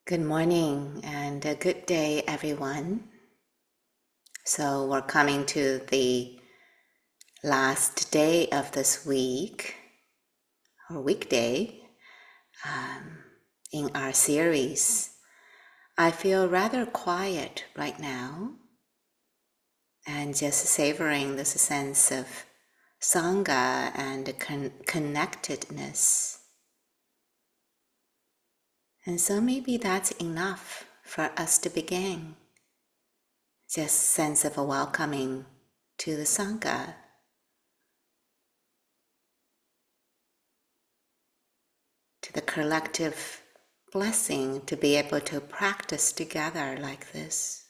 Good morning and a good day, everyone. So, we're coming to the last day of this week, or weekday, in our series. I feel rather quiet right now and just savoring this sense of Sangha and connectedness. And so, maybe that's enough for us to begin. Just sense of a welcoming to the Sangha, to the collective blessing to be able to practice together like this.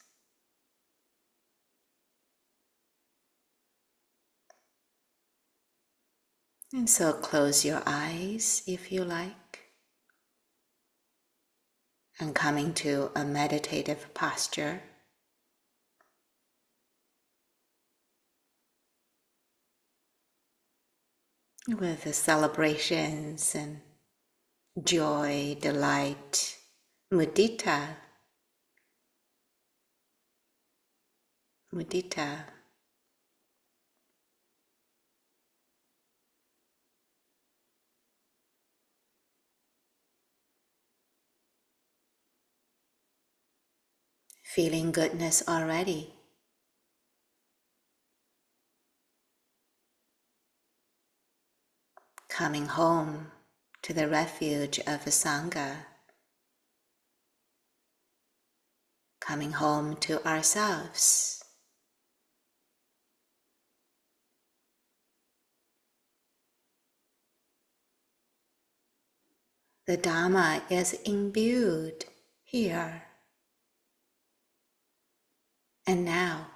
And so close your eyes if you like, and coming to a meditative posture. With the celebrations and joy, delight, mudita, mudita. Feeling goodness already. Coming home to the refuge of the Sangha. Coming home to ourselves. The Dharma is imbued here and now.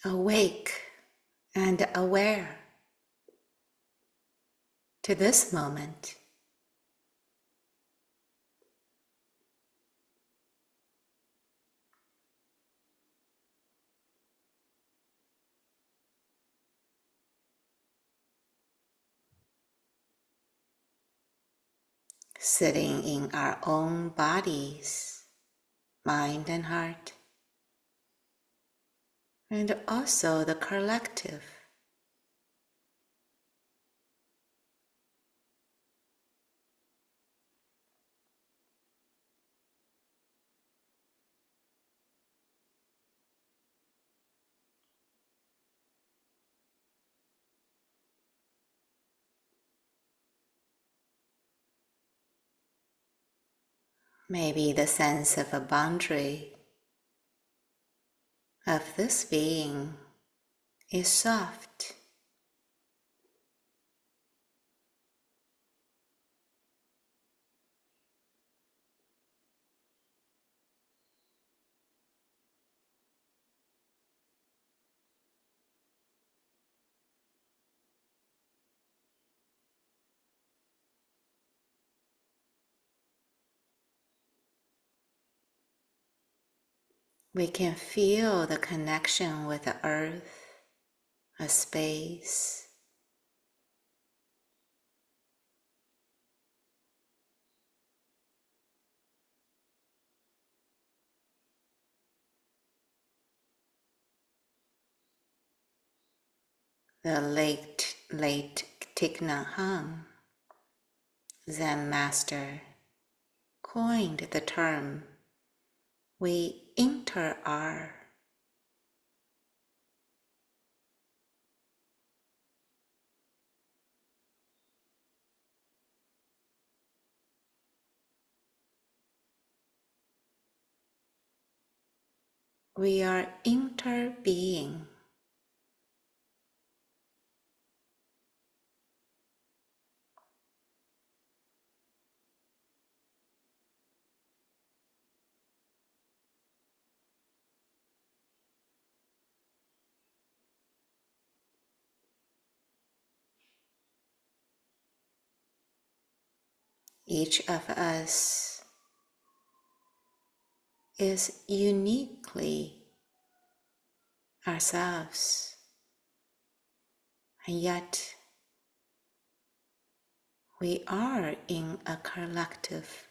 Awake and aware to this moment. Sitting in our own bodies, mind and heart, and also the collective. Maybe the sense of a boundary of this being is soft. We can feel the connection with the earth, a space, the late Thich Nhat Hanh, Zen master, coined the term, we inter-are. We are interbeing. Each of us is uniquely ourselves, and yet we are in a collective.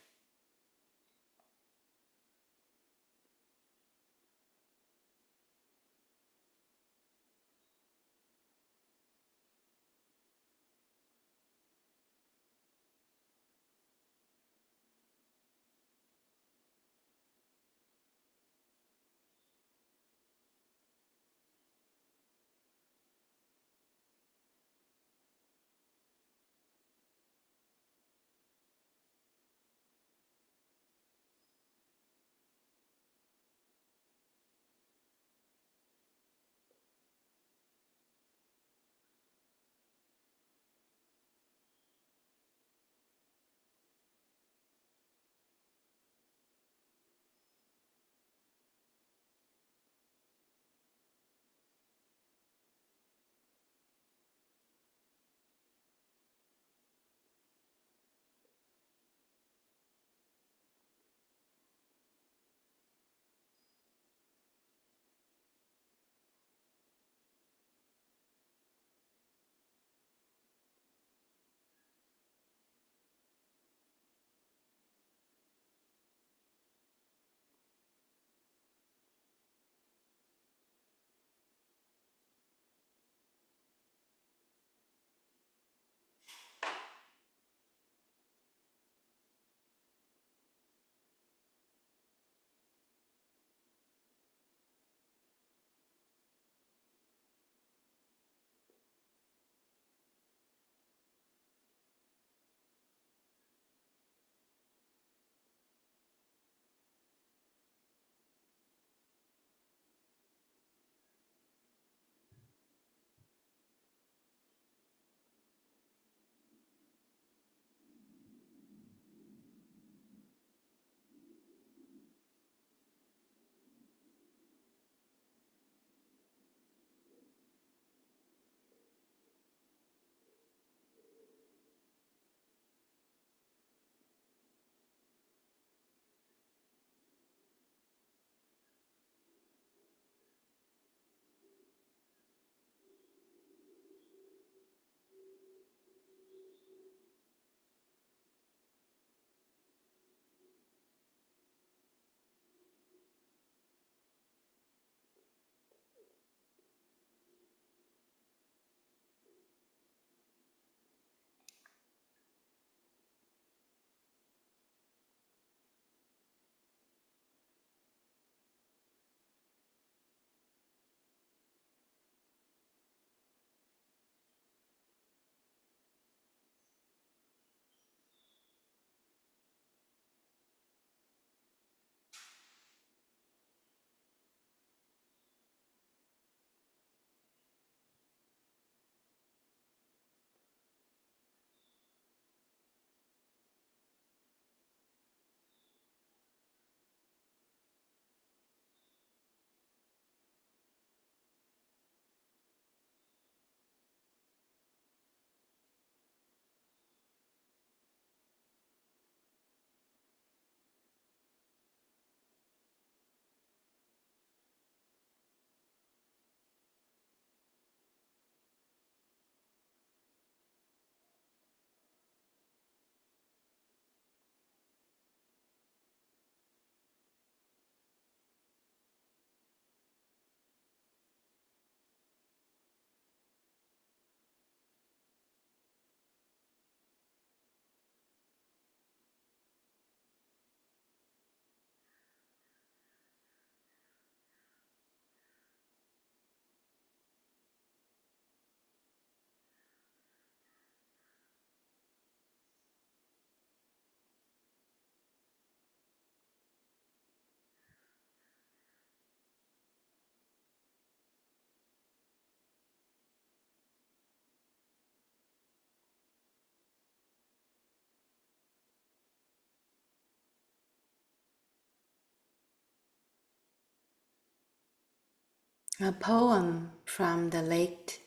A poem from the late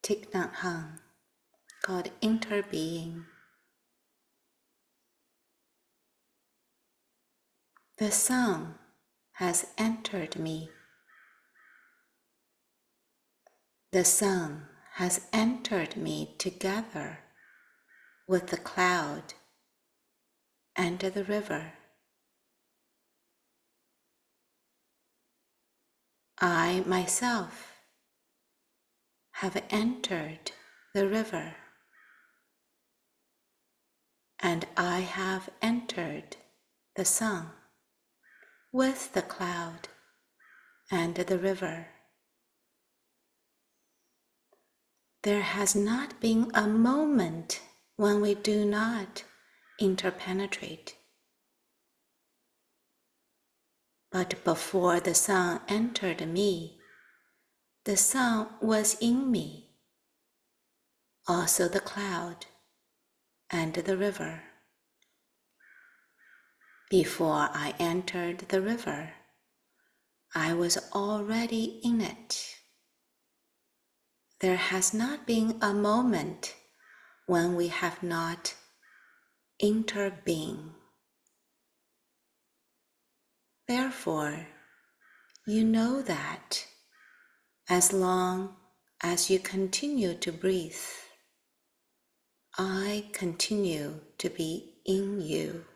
Thich Nhat Hanh called Interbeing. The sun has entered me. The sun has entered me together with the cloud and the river. I myself have entered the river, and I have entered the sun with the cloud and the river. There has not been a moment when we do not interpenetrate. But before the sun entered me, the sun was in me, also the cloud and the river. Before I entered the river, I was already in it. There has not been a moment when we have not interbeen. Therefore, you know that as long as you continue to breathe, I continue to be in you.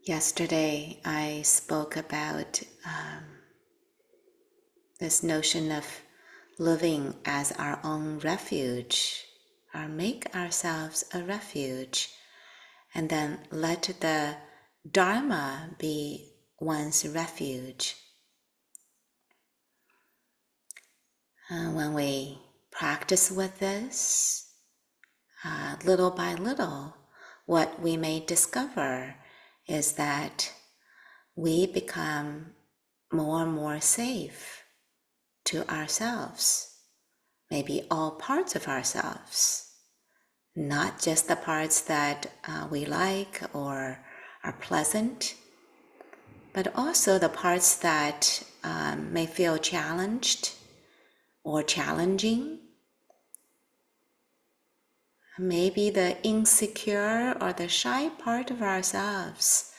Yesterday, I spoke about this notion of living as our own refuge, or make ourselves a refuge, and then let the Dharma be one's refuge. When we practice with this, little by little, what we may discover is that we become more and more safe to ourselves, maybe all parts of ourselves, not just the parts that we like or are pleasant, but also the parts that may feel challenged or challenging. Maybe the insecure or the shy part of ourselves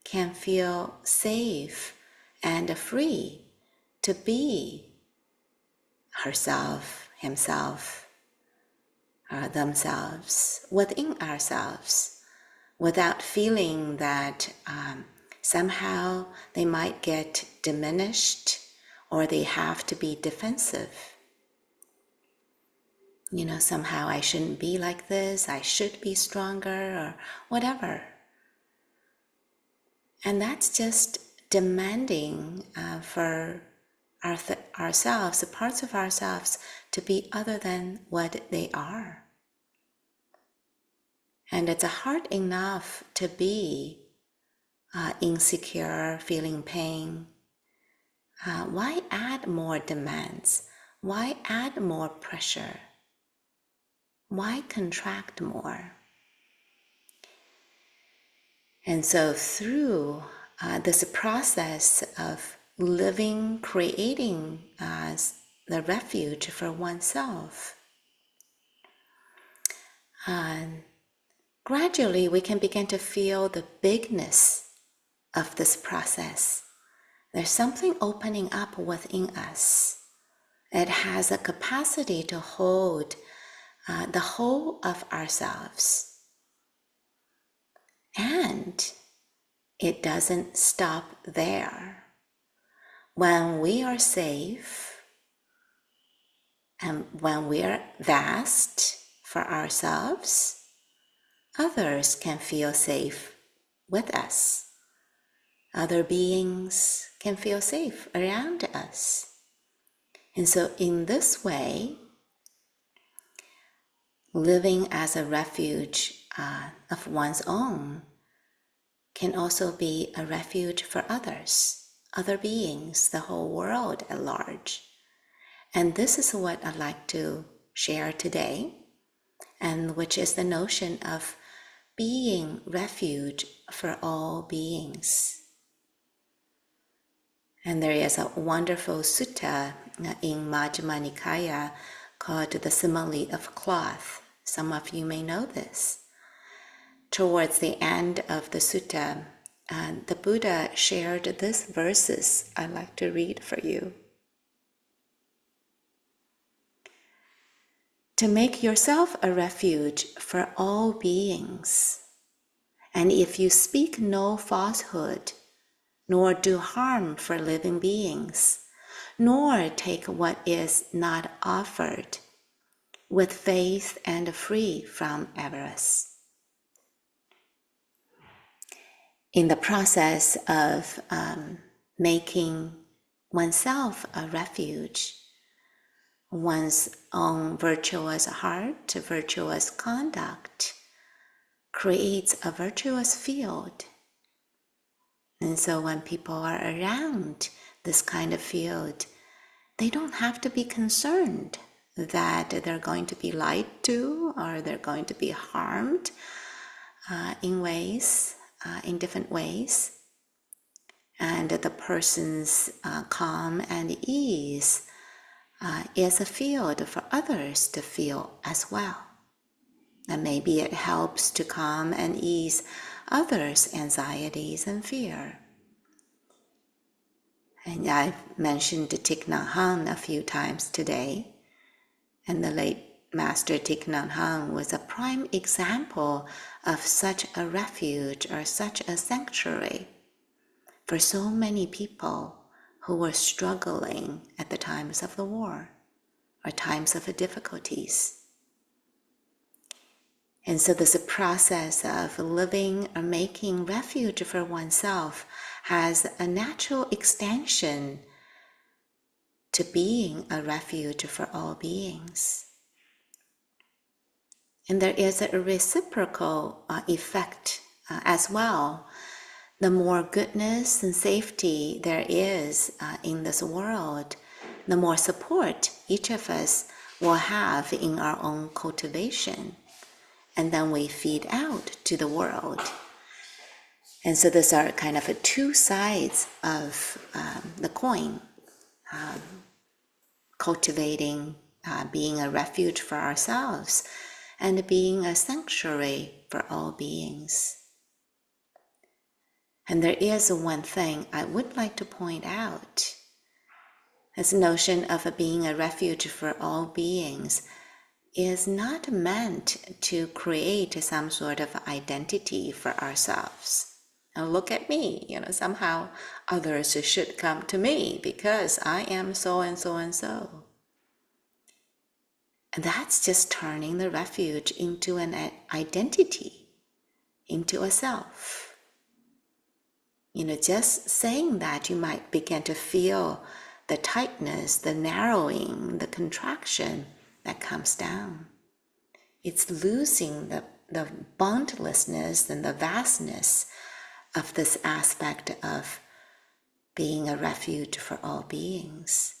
can feel safe and free to be herself, himself, or themselves within ourselves, without feeling that somehow they might get diminished or they have to be defensive. Somehow I shouldn't be like this, I should be stronger, or whatever. And that's just demanding for ourselves, the parts of ourselves, to be other than what they are. And it's hard enough to be insecure, feeling pain. Why add more demands? Why add more pressure? Why contract more? And so through this process of living, creating the refuge for oneself, gradually we can begin to feel the bigness of this process. There's something opening up within us. It has a capacity to hold the whole of ourselves. And it doesn't stop there. When we are safe and when we are vast for ourselves, others can feel safe with us. Other beings can feel safe around us. And so in this way, living as a refuge of one's own can also be a refuge for others, other beings, the whole world at large. And this is what I'd like to share today, and which is the notion of being refuge for all beings. And there is a wonderful sutta in Majjhima Nikaya called the simile of cloth. Some of you may know this. Towards the end of the sutta, the Buddha shared these verses I'd like to read for you. To make yourself a refuge for all beings, and if you speak no falsehood, nor do harm for living beings, nor take what is not offered, with faith and free from avarice. In the process of making oneself a refuge, one's own virtuous heart, virtuous conduct, creates a virtuous field. And so when people are around this kind of field, they don't have to be concerned that they're going to be lied to or they're going to be harmed in different ways. And the person's calm and ease is a field for others to feel as well. And maybe it helps to calm and ease others' anxieties and fear. And I've mentioned Thich Nhat Hanh a few times today, and the late Master Thich Nhat Hanh was a prime example of such a refuge or such a sanctuary for so many people who were struggling at the times of the war or times of difficulties. And so this process of living or making refuge for oneself has a natural extension to being a refuge for all beings. And there is a reciprocal effect as well. The more goodness and safety there is in this world, the more support each of us will have in our own cultivation. And then we feed out to the world. And so these are kind of two sides of the coin. Cultivating, being a refuge for ourselves, and being a sanctuary for all beings. And there is one thing I would like to point out. This notion of being a refuge for all beings is not meant to create some sort of identity for ourselves. Now look at me, somehow others should come to me because I am so and so and so. And that's just turning the refuge into an identity, into a self. Just saying that, you might begin to feel the tightness, the narrowing, the contraction that comes down. It's losing the boundlessness and the vastness of this aspect of being a refuge for all beings.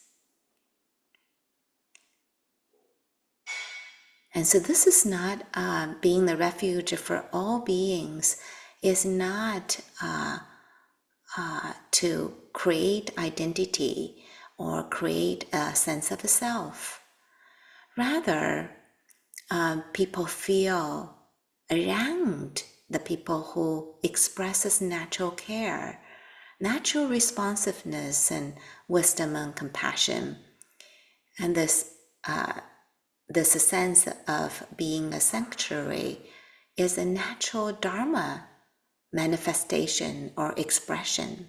And so this is not being the refuge for all beings, is not to create identity or create a sense of self. Rather, people feel around the people who expresses natural care, natural responsiveness and wisdom and compassion. And this sense of being a sanctuary is a natural Dharma manifestation or expression.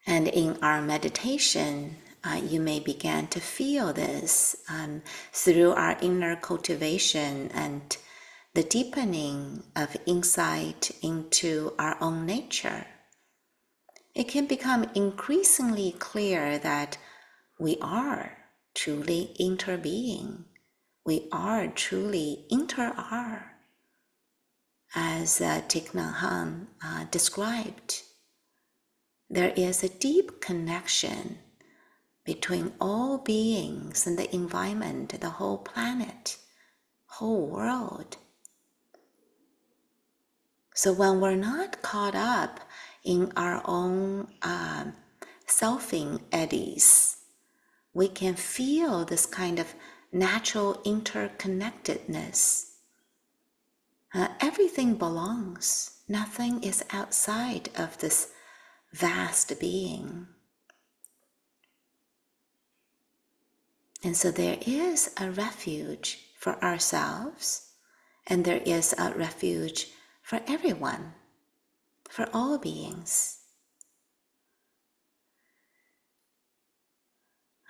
And in our meditation, you may begin to feel this through our inner cultivation and the deepening of insight into our own nature. It can become increasingly clear that we are truly interbeing. We are truly inter-are, as Thich Nhat Hanh described. There is a deep connection between all beings and the environment, the whole planet, whole world. So when we're not caught up in our own selfing eddies, we can feel this kind of natural interconnectedness. Everything belongs. Nothing is outside of this vast being. And so there is a refuge for ourselves, and there is a refuge for everyone, for all beings.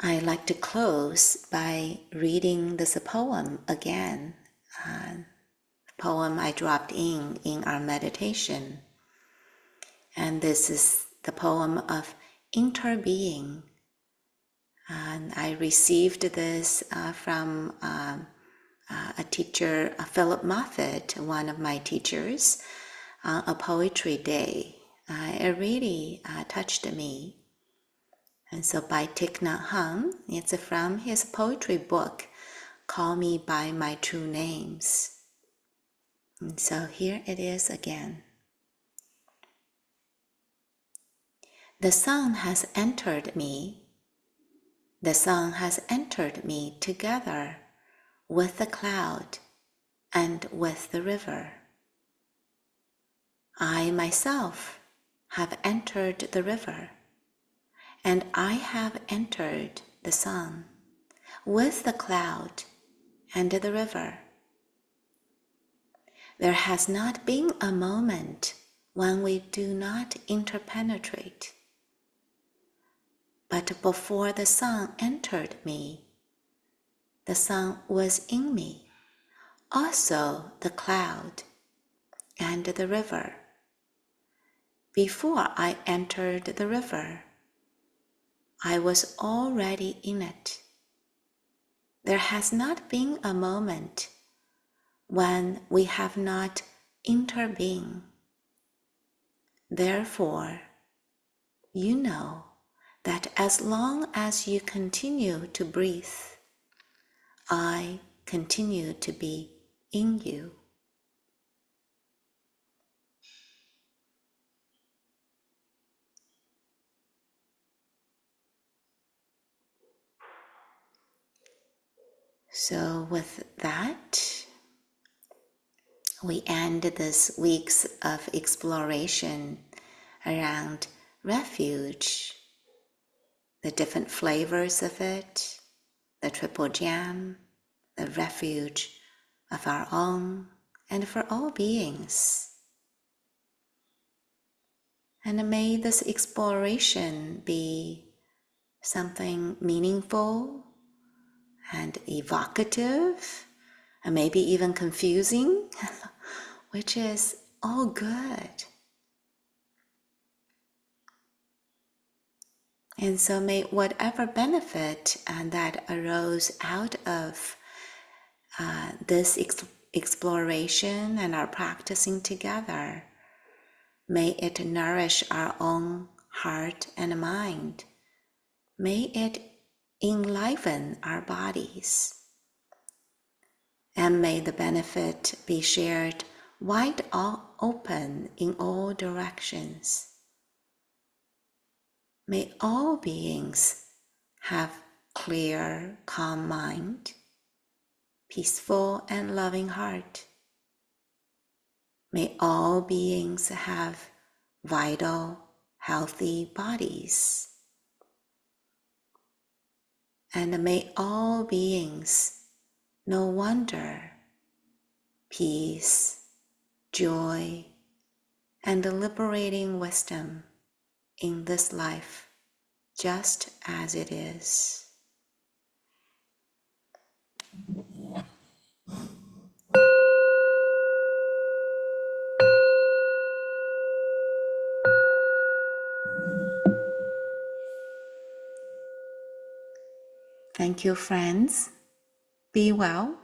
I like to close by reading this poem again, a poem I dropped in our meditation. And this is the poem of Interbeing. And I received this from a teacher, Philip Moffat, one of my teachers, a poetry day. It really touched me. And so by Thich Nhat Hanh, it's from his poetry book, Call Me By My True Names. And so here it is again. The sun has entered me. The sun has entered me together with the cloud and with the river. I myself have entered the river, and I have entered the sun with the cloud and the river. There has not been a moment when we do not interpenetrate. But before the sun entered me, the sun was in me, also the cloud and the river. Before I entered the river, I was already in it. There has not been a moment when we have not interbeing. Therefore, you know that as long as you continue to breathe, I continue to be in you. So with that, we end this week's of exploration around refuge, the different flavors of it, the triple jam, the refuge of our own and for all beings. And may this exploration be something meaningful and evocative, and maybe even confusing, which is all good. And so may whatever benefit that arose out of this exploration and our practicing together, may it nourish our own heart and mind. May it enliven our bodies. And may the benefit be shared wide open in all directions. May all beings have clear, calm mind, peaceful and loving heart. May all beings have vital, healthy bodies. And may all beings know wonder, peace, joy, and liberating wisdom in this life, just as it is. Thank you, friends. Be well.